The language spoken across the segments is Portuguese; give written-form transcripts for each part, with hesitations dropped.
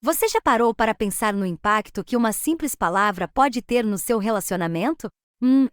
Você já parou para pensar no impacto que uma simples palavra pode ter no seu relacionamento?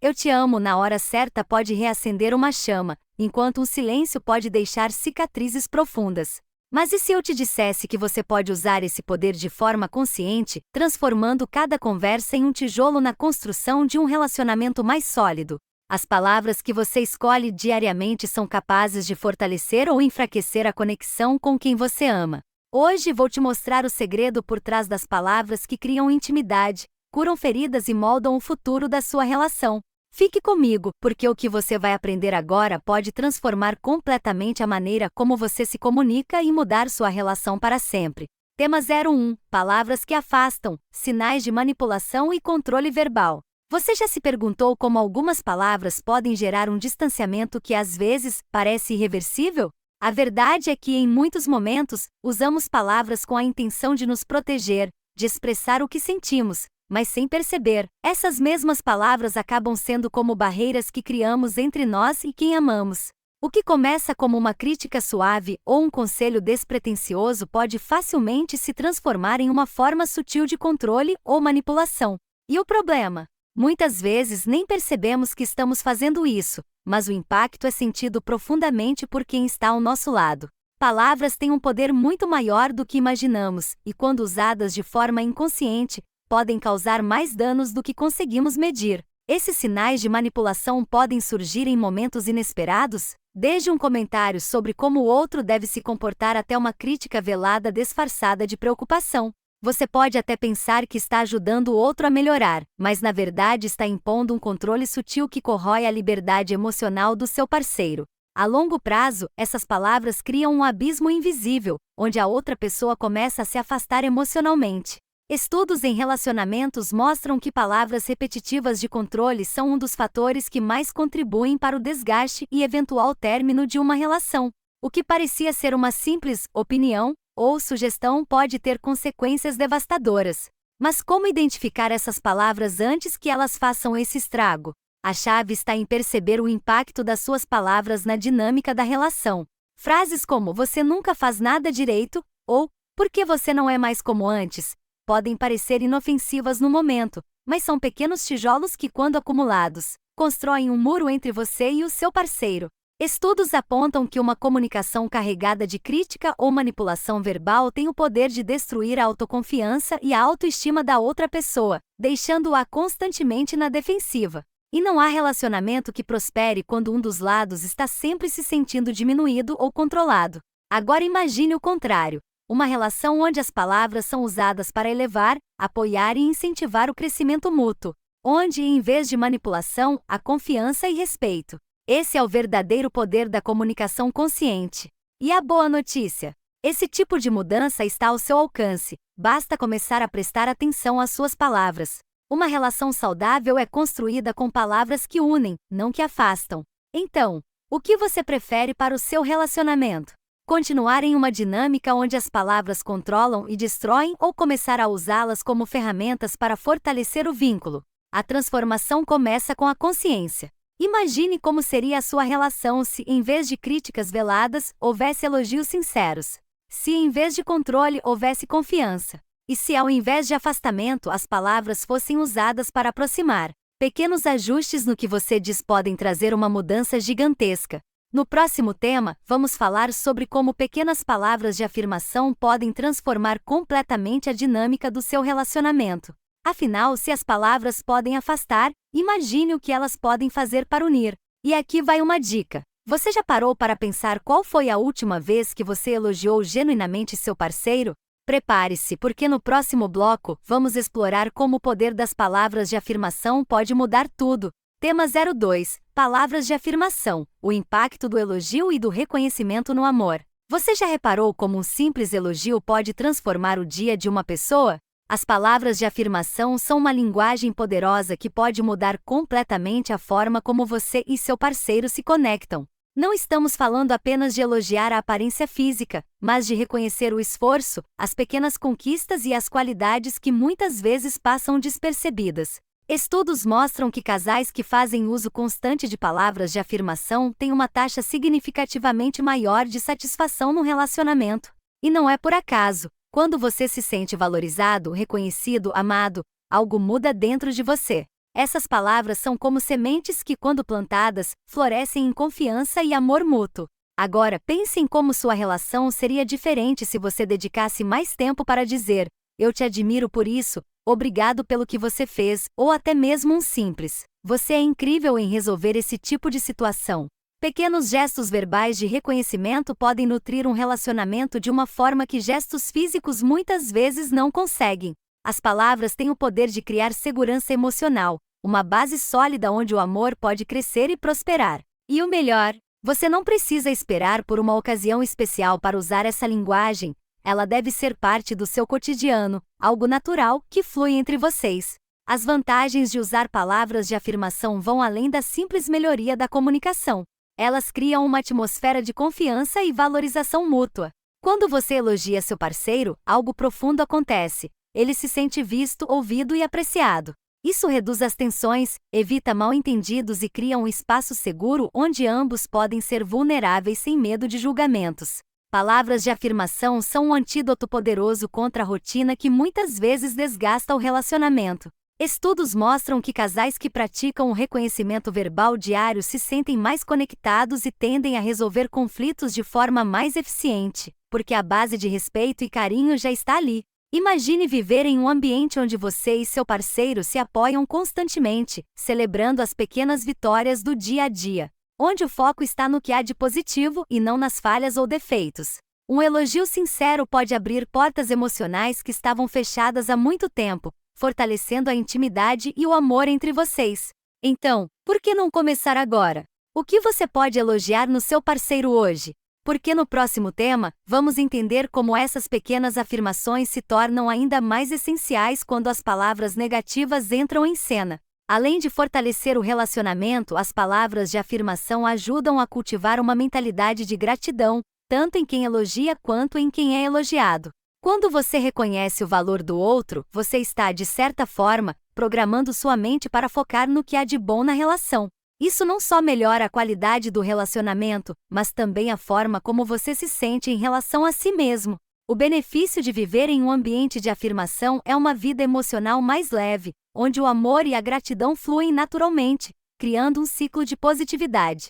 Eu te amo na hora certa pode reacender uma chama, enquanto um silêncio pode deixar cicatrizes profundas. Mas e se eu te dissesse que você pode usar esse poder de forma consciente, transformando cada conversa em um tijolo na construção de um relacionamento mais sólido? As palavras que você escolhe diariamente são capazes de fortalecer ou enfraquecer a conexão com quem você ama. Hoje vou te mostrar o segredo por trás das palavras que criam intimidade, curam feridas e moldam o futuro da sua relação. Fique comigo, porque o que você vai aprender agora pode transformar completamente a maneira como você se comunica e mudar sua relação para sempre. Tema 01: Palavras que afastam, sinais de manipulação e controle verbal. Você já se perguntou como algumas palavras podem gerar um distanciamento que às vezes parece irreversível? A verdade é que, em muitos momentos, usamos palavras com a intenção de nos proteger, de expressar o que sentimos, mas sem perceber, essas mesmas palavras acabam sendo como barreiras que criamos entre nós e quem amamos. O que começa como uma crítica suave ou um conselho despretensioso pode facilmente se transformar em uma forma sutil de controle ou manipulação. E o problema? Muitas vezes nem percebemos que estamos fazendo isso, mas o impacto é sentido profundamente por quem está ao nosso lado. Palavras têm um poder muito maior do que imaginamos, e quando usadas de forma inconsciente, podem causar mais danos do que conseguimos medir. Esses sinais de manipulação podem surgir em momentos inesperados, desde um comentário sobre como o outro deve se comportar até uma crítica velada disfarçada de preocupação. Você pode até pensar que está ajudando o outro a melhorar, mas na verdade está impondo um controle sutil que corrói a liberdade emocional do seu parceiro. A longo prazo, essas palavras criam um abismo invisível, onde a outra pessoa começa a se afastar emocionalmente. Estudos em relacionamentos mostram que palavras repetitivas de controle são um dos fatores que mais contribuem para o desgaste e eventual término de uma relação. O que parecia ser uma simples opinião ou sugestão pode ter consequências devastadoras. Mas como identificar essas palavras antes que elas façam esse estrago? A chave está em perceber o impacto das suas palavras na dinâmica da relação. Frases como "você nunca faz nada direito" ou "por que você não é mais como antes?" podem parecer inofensivas no momento, mas são pequenos tijolos que, quando acumulados, constroem um muro entre você e o seu parceiro. Estudos apontam que uma comunicação carregada de crítica ou manipulação verbal tem o poder de destruir a autoconfiança e a autoestima da outra pessoa, deixando-a constantemente na defensiva. E não há relacionamento que prospere quando um dos lados está sempre se sentindo diminuído ou controlado. Agora imagine o contrário. Uma relação onde as palavras são usadas para elevar, apoiar e incentivar o crescimento mútuo. Onde, em vez de manipulação, há confiança e respeito. Esse é o verdadeiro poder da comunicação consciente. E a boa notícia? Esse tipo de mudança está ao seu alcance, basta começar a prestar atenção às suas palavras. Uma relação saudável é construída com palavras que unem, não que afastam. Então, o que você prefere para o seu relacionamento? Continuar em uma dinâmica onde as palavras controlam e destroem ou começar a usá-las como ferramentas para fortalecer o vínculo? A transformação começa com a consciência. Imagine como seria a sua relação se, em vez de críticas veladas, houvesse elogios sinceros. Se, em vez de controle, houvesse confiança. E se, ao invés de afastamento, as palavras fossem usadas para aproximar. Pequenos ajustes no que você diz podem trazer uma mudança gigantesca. No próximo tema, vamos falar sobre como pequenas palavras de afirmação podem transformar completamente a dinâmica do seu relacionamento. Afinal, se as palavras podem afastar, imagine o que elas podem fazer para unir. E aqui vai uma dica. Você já parou para pensar qual foi a última vez que você elogiou genuinamente seu parceiro? Prepare-se, porque no próximo bloco, vamos explorar como o poder das palavras de afirmação pode mudar tudo. Tema 02: Palavras de afirmação, o impacto do elogio e do reconhecimento no amor. Você já reparou como um simples elogio pode transformar o dia de uma pessoa? As palavras de afirmação são uma linguagem poderosa que pode mudar completamente a forma como você e seu parceiro se conectam. Não estamos falando apenas de elogiar a aparência física, mas de reconhecer o esforço, as pequenas conquistas e as qualidades que muitas vezes passam despercebidas. Estudos mostram que casais que fazem uso constante de palavras de afirmação têm uma taxa significativamente maior de satisfação no relacionamento. E não é por acaso. Quando você se sente valorizado, reconhecido, amado, algo muda dentro de você. Essas palavras são como sementes que, quando plantadas, florescem em confiança e amor mútuo. Agora, pense em como sua relação seria diferente se você dedicasse mais tempo para dizer: eu te admiro por isso, obrigado pelo que você fez, ou até mesmo um simples: você é incrível em resolver esse tipo de situação. Pequenos gestos verbais de reconhecimento podem nutrir um relacionamento de uma forma que gestos físicos muitas vezes não conseguem. As palavras têm o poder de criar segurança emocional, uma base sólida onde o amor pode crescer e prosperar. E o melhor, você não precisa esperar por uma ocasião especial para usar essa linguagem, ela deve ser parte do seu cotidiano, algo natural que flui entre vocês. As vantagens de usar palavras de afirmação vão além da simples melhoria da comunicação. Elas criam uma atmosfera de confiança e valorização mútua. Quando você elogia seu parceiro, algo profundo acontece. Ele se sente visto, ouvido e apreciado. Isso reduz as tensões, evita mal-entendidos e cria um espaço seguro onde ambos podem ser vulneráveis sem medo de julgamentos. Palavras de afirmação são um antídoto poderoso contra a rotina que muitas vezes desgasta o relacionamento. Estudos mostram que casais que praticam o reconhecimento verbal diário se sentem mais conectados e tendem a resolver conflitos de forma mais eficiente, porque a base de respeito e carinho já está ali. Imagine viver em um ambiente onde você e seu parceiro se apoiam constantemente, celebrando as pequenas vitórias do dia a dia, onde o foco está no que há de positivo e não nas falhas ou defeitos. Um elogio sincero pode abrir portas emocionais que estavam fechadas há muito tempo, fortalecendo a intimidade e o amor entre vocês. Então, por que não começar agora? O que você pode elogiar no seu parceiro hoje? Porque no próximo tema, vamos entender como essas pequenas afirmações se tornam ainda mais essenciais quando as palavras negativas entram em cena. Além de fortalecer o relacionamento, as palavras de afirmação ajudam a cultivar uma mentalidade de gratidão, tanto em quem elogia quanto em quem é elogiado. Quando você reconhece o valor do outro, você está, de certa forma, programando sua mente para focar no que há de bom na relação. Isso não só melhora a qualidade do relacionamento, mas também a forma como você se sente em relação a si mesmo. O benefício de viver em um ambiente de afirmação é uma vida emocional mais leve, onde o amor e a gratidão fluem naturalmente, criando um ciclo de positividade.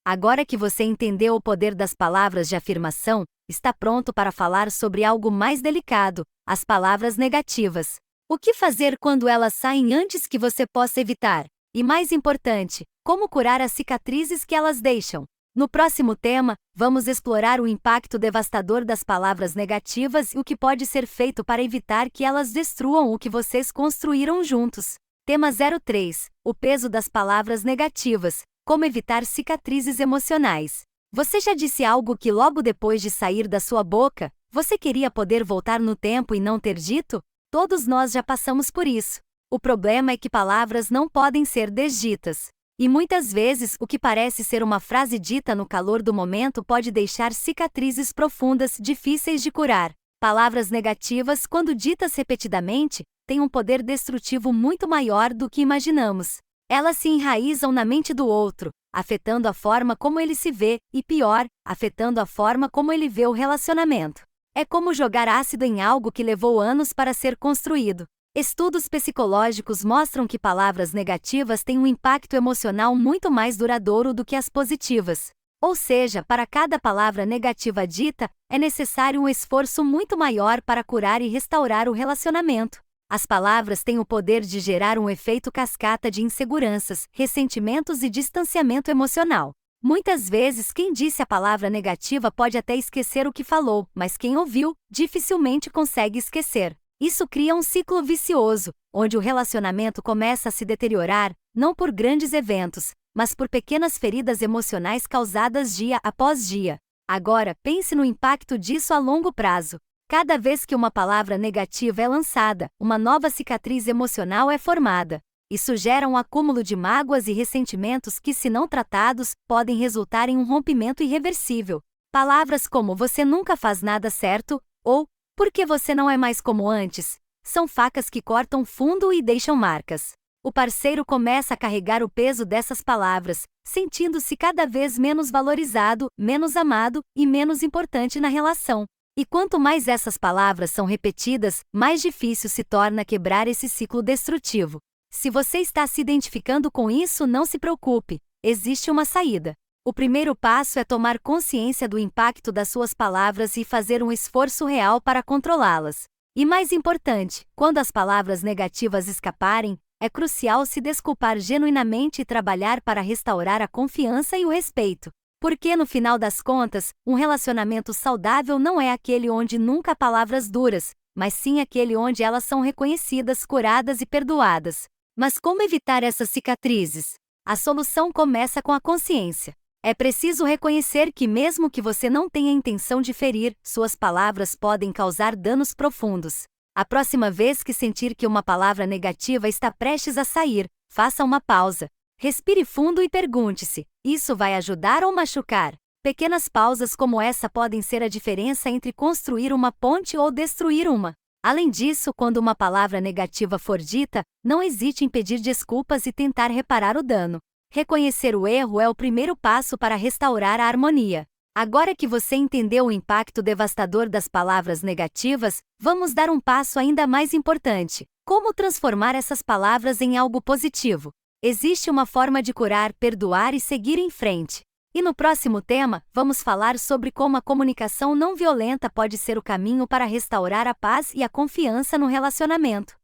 Agora que você entendeu o poder das palavras de afirmação, está pronto para falar sobre algo mais delicado: as palavras negativas. O que fazer quando elas saem antes que você possa evitar? E mais importante, como curar as cicatrizes que elas deixam? No próximo tema, vamos explorar o impacto devastador das palavras negativas e o que pode ser feito para evitar que elas destruam o que vocês construíram juntos. Tema 03: o peso das palavras negativas. Como evitar cicatrizes emocionais. Você já disse algo que logo depois de sair da sua boca, você queria poder voltar no tempo e não ter dito? Todos nós já passamos por isso. O problema é que palavras não podem ser desditas. E muitas vezes o que parece ser uma frase dita no calor do momento pode deixar cicatrizes profundas difíceis de curar. Palavras negativas, quando ditas repetidamente, têm um poder destrutivo muito maior do que imaginamos. Elas se enraizam na mente do outro, afetando a forma como ele se vê, e pior, afetando a forma como ele vê o relacionamento. É como jogar ácido em algo que levou anos para ser construído. Estudos psicológicos mostram que palavras negativas têm um impacto emocional muito mais duradouro do que as positivas. Ou seja, para cada palavra negativa dita, é necessário um esforço muito maior para curar e restaurar o relacionamento. As palavras têm o poder de gerar um efeito cascata de inseguranças, ressentimentos e distanciamento emocional. Muitas vezes, quem disse a palavra negativa pode até esquecer o que falou, mas quem ouviu, dificilmente consegue esquecer. Isso cria um ciclo vicioso, onde o relacionamento começa a se deteriorar, não por grandes eventos, mas por pequenas feridas emocionais causadas dia após dia. Agora, pense no impacto disso a longo prazo. Cada vez que uma palavra negativa é lançada, uma nova cicatriz emocional é formada. Isso gera um acúmulo de mágoas e ressentimentos que, se não tratados, podem resultar em um rompimento irreversível. Palavras como "você nunca faz nada certo" ou "por que você não é mais como antes?" são facas que cortam fundo e deixam marcas. O parceiro começa a carregar o peso dessas palavras, sentindo-se cada vez menos valorizado, menos amado e menos importante na relação. E quanto mais essas palavras são repetidas, mais difícil se torna quebrar esse ciclo destrutivo. Se você está se identificando com isso, não se preocupe, existe uma saída. O primeiro passo é tomar consciência do impacto das suas palavras e fazer um esforço real para controlá-las. E mais importante, quando as palavras negativas escaparem, é crucial se desculpar genuinamente e trabalhar para restaurar a confiança e o respeito. Porque, no final das contas, um relacionamento saudável não é aquele onde nunca há palavras duras, mas sim aquele onde elas são reconhecidas, curadas e perdoadas. Mas como evitar essas cicatrizes? A solução começa com a consciência. É preciso reconhecer que, mesmo que você não tenha intenção de ferir, suas palavras podem causar danos profundos. A próxima vez que sentir que uma palavra negativa está prestes a sair, faça uma pausa. Respire fundo e pergunte-se: isso vai ajudar ou machucar? Pequenas pausas como essa podem ser a diferença entre construir uma ponte ou destruir uma. Além disso, quando uma palavra negativa for dita, não hesite em pedir desculpas e tentar reparar o dano. Reconhecer o erro é o primeiro passo para restaurar a harmonia. Agora que você entendeu o impacto devastador das palavras negativas, vamos dar um passo ainda mais importante: como transformar essas palavras em algo positivo. Existe uma forma de curar, perdoar e seguir em frente. E no próximo tema, vamos falar sobre como a comunicação não violenta pode ser o caminho para restaurar a paz e a confiança no relacionamento.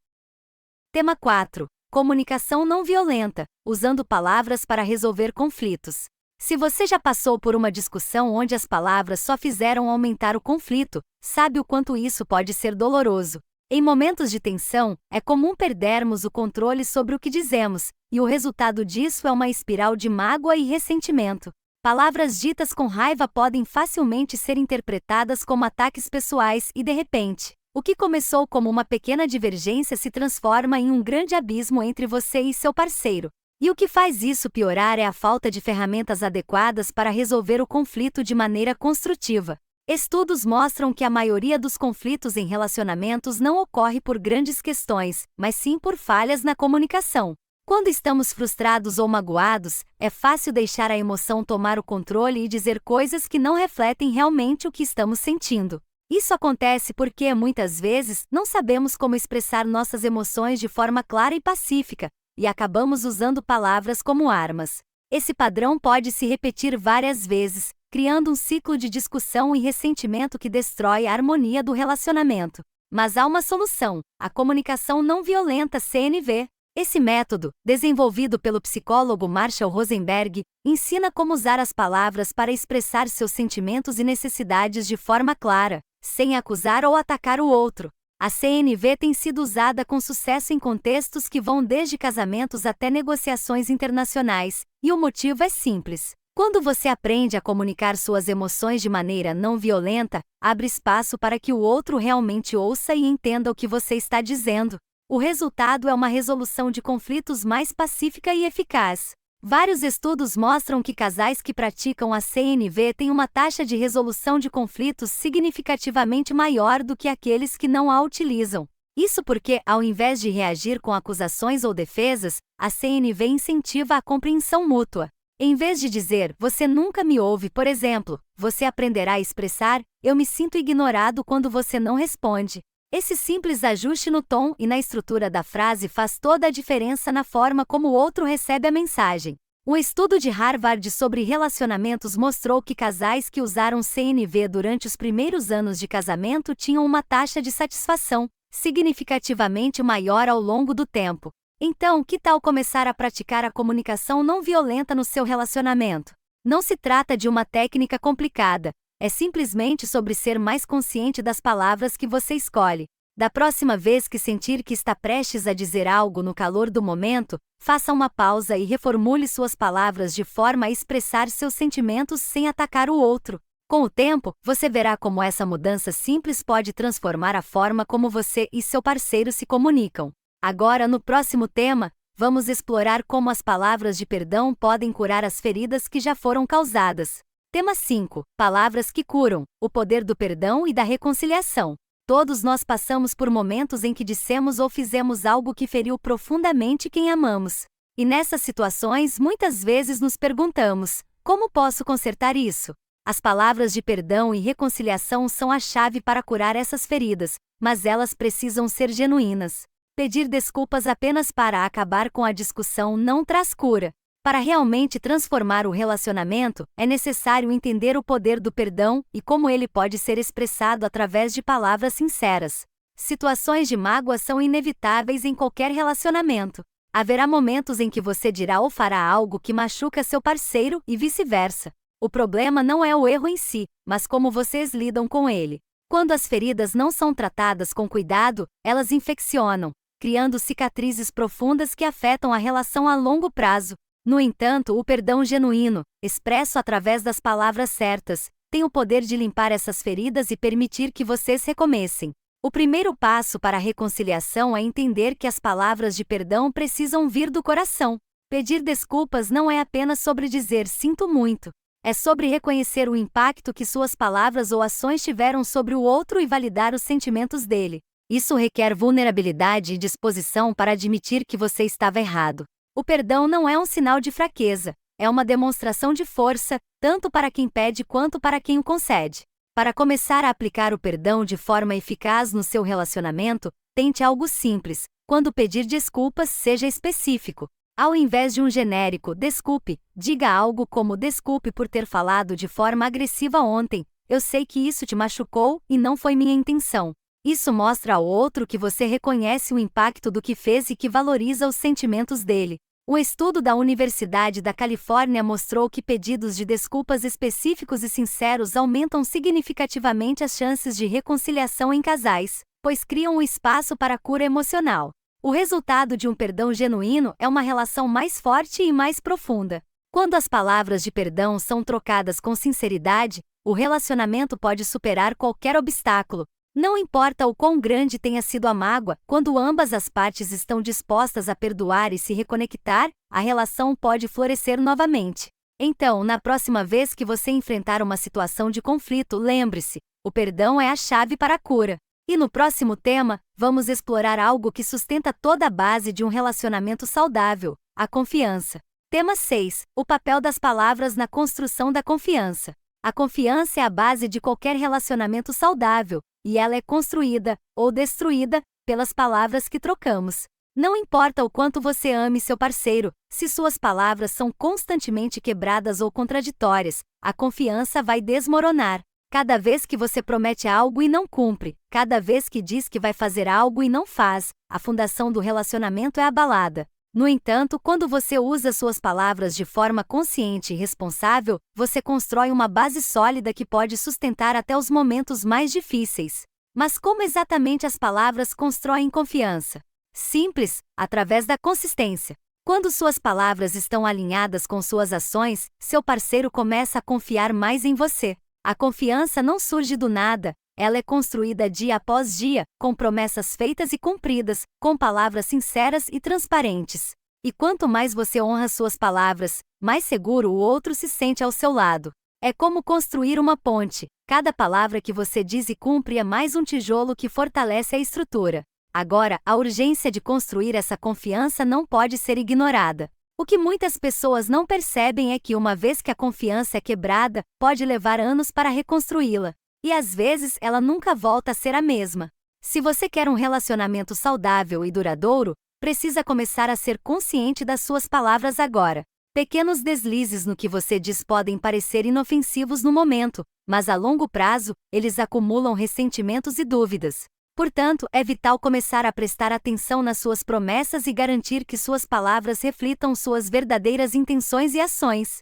Tema 4. Comunicação não violenta, usando palavras para resolver conflitos. Se você já passou por uma discussão onde as palavras só fizeram aumentar o conflito, sabe o quanto isso pode ser doloroso. Em momentos de tensão, é comum perdermos o controle sobre o que dizemos, e o resultado disso é uma espiral de mágoa e ressentimento. Palavras ditas com raiva podem facilmente ser interpretadas como ataques pessoais e, de repente, o que começou como uma pequena divergência se transforma em um grande abismo entre você e seu parceiro. E o que faz isso piorar é a falta de ferramentas adequadas para resolver o conflito de maneira construtiva. Estudos mostram que a maioria dos conflitos em relacionamentos não ocorre por grandes questões, mas sim por falhas na comunicação. Quando estamos frustrados ou magoados, é fácil deixar a emoção tomar o controle e dizer coisas que não refletem realmente o que estamos sentindo. Isso acontece porque, muitas vezes, não sabemos como expressar nossas emoções de forma clara e pacífica, e acabamos usando palavras como armas. Esse padrão pode se repetir várias vezes, criando um ciclo de discussão e ressentimento que destrói a harmonia do relacionamento. Mas há uma solução: a comunicação não violenta (CNV). Esse método, desenvolvido pelo psicólogo Marshall Rosenberg, ensina como usar as palavras para expressar seus sentimentos e necessidades de forma clara, sem acusar ou atacar o outro. A CNV tem sido usada com sucesso em contextos que vão desde casamentos até negociações internacionais, e o motivo é simples. Quando você aprende a comunicar suas emoções de maneira não violenta, abre espaço para que o outro realmente ouça e entenda o que você está dizendo. O resultado é uma resolução de conflitos mais pacífica e eficaz. Vários estudos mostram que casais que praticam a CNV têm uma taxa de resolução de conflitos significativamente maior do que aqueles que não a utilizam. Isso porque, ao invés de reagir com acusações ou defesas, a CNV incentiva a compreensão mútua. Em vez de dizer, você nunca me ouve, por exemplo, você aprenderá a expressar, eu me sinto ignorado quando você não responde. Esse simples ajuste no tom e na estrutura da frase faz toda a diferença na forma como o outro recebe a mensagem. Um estudo de Harvard sobre relacionamentos mostrou que casais que usaram CNV durante os primeiros anos de casamento tinham uma taxa de satisfação significativamente maior ao longo do tempo. Então, que tal começar a praticar a comunicação não violenta no seu relacionamento? Não se trata de uma técnica complicada, é simplesmente sobre ser mais consciente das palavras que você escolhe. Da próxima vez que sentir que está prestes a dizer algo no calor do momento, faça uma pausa e reformule suas palavras de forma a expressar seus sentimentos sem atacar o outro. Com o tempo, você verá como essa mudança simples pode transformar a forma como você e seu parceiro se comunicam. Agora, no próximo tema, vamos explorar como as palavras de perdão podem curar as feridas que já foram causadas. Tema 5. Palavras que curam, o poder do perdão e da reconciliação. Todos nós passamos por momentos em que dissemos ou fizemos algo que feriu profundamente quem amamos. E nessas situações, muitas vezes nos perguntamos: como posso consertar isso? As palavras de perdão e reconciliação são a chave para curar essas feridas, mas elas precisam ser genuínas. Pedir desculpas apenas para acabar com a discussão não traz cura. Para realmente transformar o relacionamento, é necessário entender o poder do perdão e como ele pode ser expressado através de palavras sinceras. Situações de mágoa são inevitáveis em qualquer relacionamento. Haverá momentos em que você dirá ou fará algo que machuca seu parceiro e vice-versa. O problema não é o erro em si, mas como vocês lidam com ele. Quando as feridas não são tratadas com cuidado, elas infeccionam, criando cicatrizes profundas que afetam a relação a longo prazo. No entanto, o perdão genuíno, expresso através das palavras certas, tem o poder de limpar essas feridas e permitir que vocês recomecem. O primeiro passo para a reconciliação é entender que as palavras de perdão precisam vir do coração. Pedir desculpas não é apenas sobre dizer "sinto muito". É sobre reconhecer o impacto que suas palavras ou ações tiveram sobre o outro e validar os sentimentos dele. Isso requer vulnerabilidade e disposição para admitir que você estava errado. O perdão não é um sinal de fraqueza, é uma demonstração de força, tanto para quem pede quanto para quem o concede. Para começar a aplicar o perdão de forma eficaz no seu relacionamento, tente algo simples. Quando pedir desculpas, seja específico. Ao invés de um genérico "desculpe", diga algo como "desculpe por ter falado de forma agressiva ontem, eu sei que isso te machucou e não foi minha intenção". Isso mostra ao outro que você reconhece o impacto do que fez e que valoriza os sentimentos dele. Um estudo da Universidade da Califórnia mostrou que pedidos de desculpas específicos e sinceros aumentam significativamente as chances de reconciliação em casais, pois criam um espaço para a cura emocional. O resultado de um perdão genuíno é uma relação mais forte e mais profunda. Quando as palavras de perdão são trocadas com sinceridade, o relacionamento pode superar qualquer obstáculo. Não importa o quão grande tenha sido a mágoa, quando ambas as partes estão dispostas a perdoar e se reconectar, a relação pode florescer novamente. Então, na próxima vez que você enfrentar uma situação de conflito, lembre-se: o perdão é a chave para a cura. E no próximo tema, vamos explorar algo que sustenta toda a base de um relacionamento saudável: a confiança. Tema 6. O papel das palavras na construção da confiança. A confiança é a base de qualquer relacionamento saudável, e ela é construída, ou destruída, pelas palavras que trocamos. Não importa o quanto você ame seu parceiro, se suas palavras são constantemente quebradas ou contraditórias, a confiança vai desmoronar. Cada vez que você promete algo e não cumpre, cada vez que diz que vai fazer algo e não faz, a fundação do relacionamento é abalada. No entanto, quando você usa suas palavras de forma consciente e responsável, você constrói uma base sólida que pode sustentar até os momentos mais difíceis. Mas como exatamente as palavras constroem confiança? Simples, através da consistência. Quando suas palavras estão alinhadas com suas ações, seu parceiro começa a confiar mais em você. A confiança não surge do nada, ela é construída dia após dia, com promessas feitas e cumpridas, com palavras sinceras e transparentes. E quanto mais você honra suas palavras, mais seguro o outro se sente ao seu lado. É como construir uma ponte. Cada palavra que você diz e cumpre é mais um tijolo que fortalece a estrutura. Agora, a urgência de construir essa confiança não pode ser ignorada. O que muitas pessoas não percebem é que uma vez que a confiança é quebrada, pode levar anos para reconstruí-la. E às vezes ela nunca volta a ser a mesma. Se você quer um relacionamento saudável e duradouro, precisa começar a ser consciente das suas palavras agora. Pequenos deslizes no que você diz podem parecer inofensivos no momento, mas a longo prazo, eles acumulam ressentimentos e dúvidas. Portanto, é vital começar a prestar atenção nas suas promessas e garantir que suas palavras reflitam suas verdadeiras intenções e ações.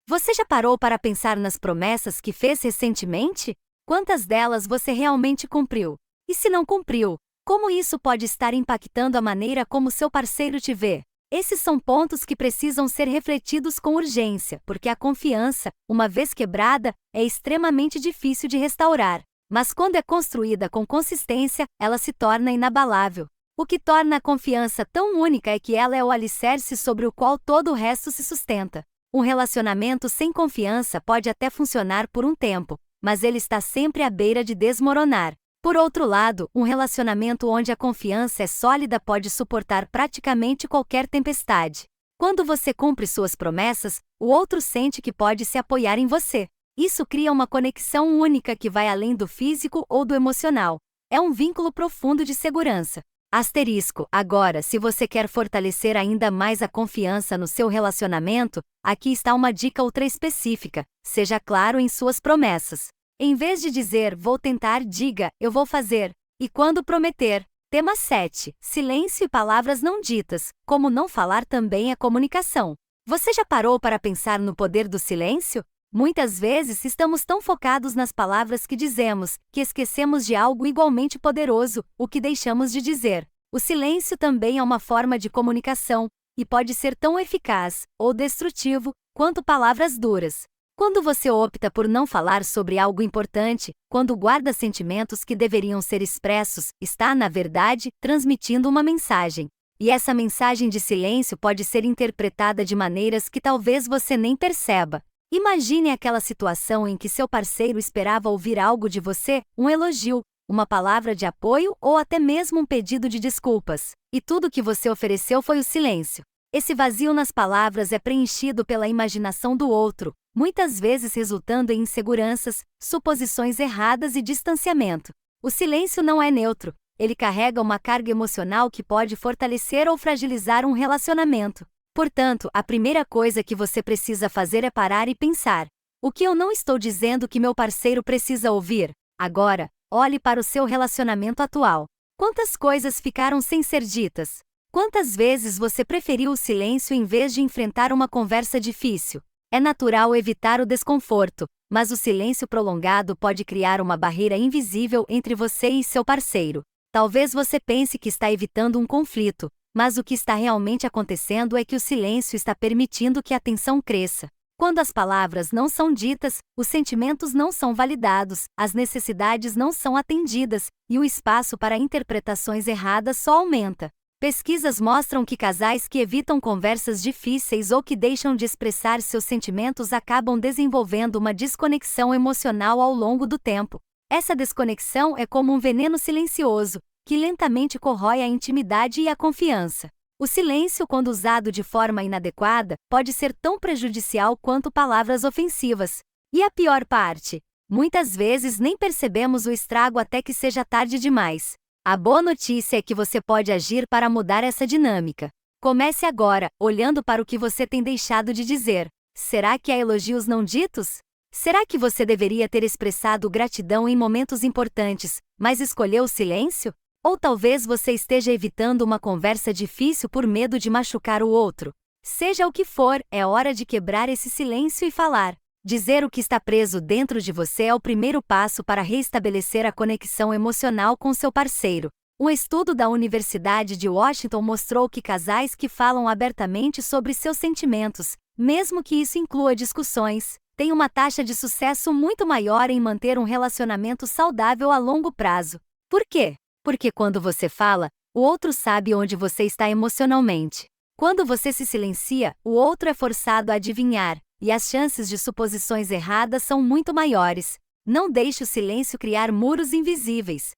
Você já parou para pensar nas promessas que fez recentemente? Quantas delas você realmente cumpriu? E se não cumpriu, como isso pode estar impactando a maneira como seu parceiro te vê? Esses são pontos que precisam ser refletidos com urgência, porque a confiança, uma vez quebrada, é extremamente difícil de restaurar. Mas quando é construída com consistência, ela se torna inabalável. O que torna a confiança tão única é que ela é o alicerce sobre o qual todo o resto se sustenta. Um relacionamento sem confiança pode até funcionar por um tempo, mas ele está sempre à beira de desmoronar. Por outro lado, um relacionamento onde a confiança é sólida pode suportar praticamente qualquer tempestade. Quando você cumpre suas promessas, o outro sente que pode se apoiar em você. Isso cria uma conexão única que vai além do físico ou do emocional. É um vínculo profundo de segurança. Asterisco. Agora, se você quer fortalecer ainda mais a confiança no seu relacionamento, aqui está uma dica ultra específica. Seja claro em suas promessas. Em vez de dizer, vou tentar, diga, eu vou fazer. E quando prometer. Tema 7. Silêncio e palavras não ditas. Como não falar também é comunicação. Você já parou para pensar no poder do silêncio? Muitas vezes estamos tão focados nas palavras que dizemos, que esquecemos de algo igualmente poderoso, o que deixamos de dizer. O silêncio também é uma forma de comunicação, e pode ser tão eficaz, ou destrutivo, quanto palavras duras. Quando você opta por não falar sobre algo importante, quando guarda sentimentos que deveriam ser expressos, está, na verdade, transmitindo uma mensagem. E essa mensagem de silêncio pode ser interpretada de maneiras que talvez você nem perceba. Imagine aquela situação em que seu parceiro esperava ouvir algo de você, um elogio, uma palavra de apoio ou até mesmo um pedido de desculpas. E tudo que você ofereceu foi o silêncio. Esse vazio nas palavras é preenchido pela imaginação do outro, muitas vezes resultando em inseguranças, suposições erradas e distanciamento. O silêncio não é neutro, ele carrega uma carga emocional que pode fortalecer ou fragilizar um relacionamento. Portanto, a primeira coisa que você precisa fazer é parar e pensar: o que eu não estou dizendo que meu parceiro precisa ouvir? Agora, olhe para o seu relacionamento atual. Quantas coisas ficaram sem ser ditas? Quantas vezes você preferiu o silêncio em vez de enfrentar uma conversa difícil? É natural evitar o desconforto, mas o silêncio prolongado pode criar uma barreira invisível entre você e seu parceiro. Talvez você pense que está evitando um conflito, mas o que está realmente acontecendo é que o silêncio está permitindo que a tensão cresça. Quando as palavras não são ditas, os sentimentos não são validados, as necessidades não são atendidas, e o espaço para interpretações erradas só aumenta. Pesquisas mostram que casais que evitam conversas difíceis ou que deixam de expressar seus sentimentos acabam desenvolvendo uma desconexão emocional ao longo do tempo. Essa desconexão é como um veneno silencioso, que lentamente corrói a intimidade e a confiança. O silêncio, quando usado de forma inadequada, pode ser tão prejudicial quanto palavras ofensivas. E a pior parte? Muitas vezes nem percebemos o estrago até que seja tarde demais. A boa notícia é que você pode agir para mudar essa dinâmica. Comece agora, olhando para o que você tem deixado de dizer. Será que há elogios não ditos? Será que você deveria ter expressado gratidão em momentos importantes, mas escolheu o silêncio? Ou talvez você esteja evitando uma conversa difícil por medo de machucar o outro. Seja o que for, é hora de quebrar esse silêncio e falar. Dizer o que está preso dentro de você é o primeiro passo para reestabelecer a conexão emocional com seu parceiro. Um estudo da Universidade de Washington mostrou que casais que falam abertamente sobre seus sentimentos, mesmo que isso inclua discussões, têm uma taxa de sucesso muito maior em manter um relacionamento saudável a longo prazo. Por quê? Porque quando você fala, o outro sabe onde você está emocionalmente. Quando você se silencia, o outro é forçado a adivinhar, e as chances de suposições erradas são muito maiores. Não deixe o silêncio criar muros invisíveis.